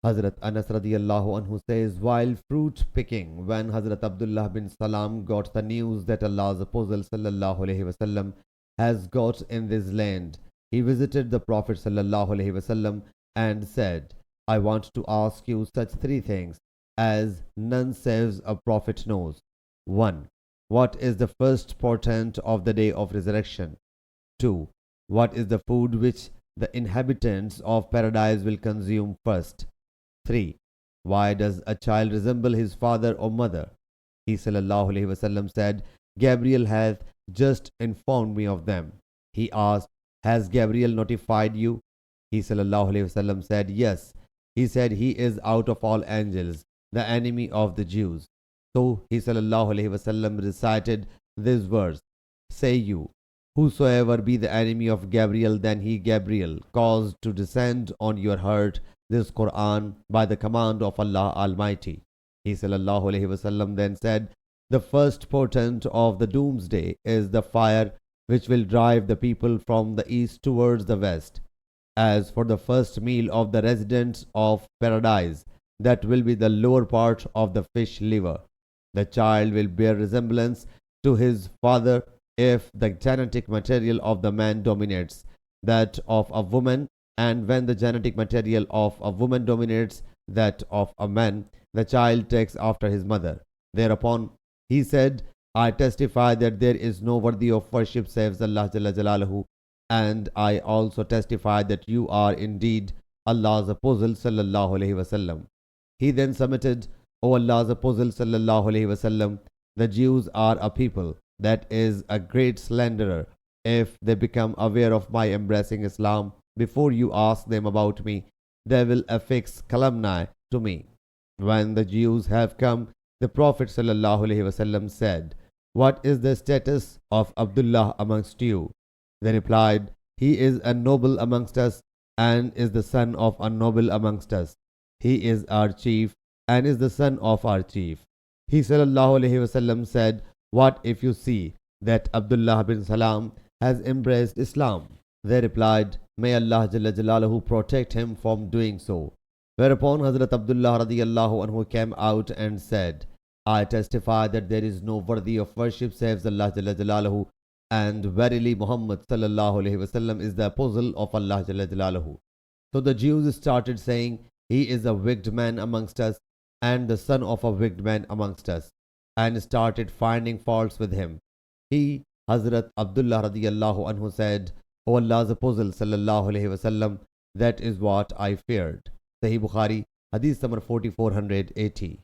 Hazrat Anas radiallahu anhu says, while fruit picking, when Hazrat Abdullah bin Salam got the news that Allah's Apostle sallallahu alaihi wasallam has got in this land, he visited the Prophet sallallahu alaihi wasallam and said, I want to ask you such three things as none saves a prophet knows. 1. What is the first portent of the day of resurrection? 2. What is the food which the inhabitants of paradise will consume first? 3. Why does a child resemble his father or mother? He sallallahu alaihi wasallam said, Gabriel hath just informed me of them. He asked, has Gabriel notified you? He sallallahu alaihi wasallam said, yes. He said, he is out of all angels, the enemy of the Jews. So he sallallahu alaihi wasallam recited this verse, say you, whosoever be the enemy of Gabriel, then he Gabriel caused to descend on your heart this Quran by the command of Allah Almighty. He sallallahu alaihi wasallam then said, the first portent of the doomsday is the fire which will drive the people from the east towards the west. As for the first meal of the residents of paradise, that will be the lower part of the fish liver. The child will bear resemblance to his father if the genetic material of the man dominates that of a woman, and when the genetic material of a woman dominates that of a man, the child takes after his mother. Thereupon he said, I testify that there is no worthy of worship save Allah Jalla Jalaluhu, and I also testify that you are indeed Allah's Apostle sallallahu alaihi wasallam. He then submitted, O Allah's Apostle sallallahu alaihi wasallam, the Jews are a people that is a great slanderer. If they become aware of my embracing Islam before you ask them about me, they will affix calumny to me. When the Jews have come, the Prophet sallallahu alaihi wasallam said, what is the status of Abdullah amongst you? They replied, he is a noble amongst us and is the son of a noble amongst us. He is our chief and is the son of our chief. He sallallahu alaihi wasallam said, what if you see that Abdullah bin Salam has embraced Islam? They replied, may Allah Jalla Jalaluhu protect him from doing so. Whereupon Hazrat Abdullah radiallahu anhu came out and said, I testify that there is no worthy of worship save Allah Jalla Jalaluhu, and verily Muhammad sallallahu alaihi wasallam is the apostle of Allah Jalla Jalaluhu. So the Jews started saying, he is a wicked man amongst us and the son of a wicked man amongst us, and started finding faults with him. He, Hazrat Abdullah radiallahu anhu said, O Allah's Apostle sallallahu alaihi wasallam, that is what I feared. Sahih Bukhari, Hadith number 4480.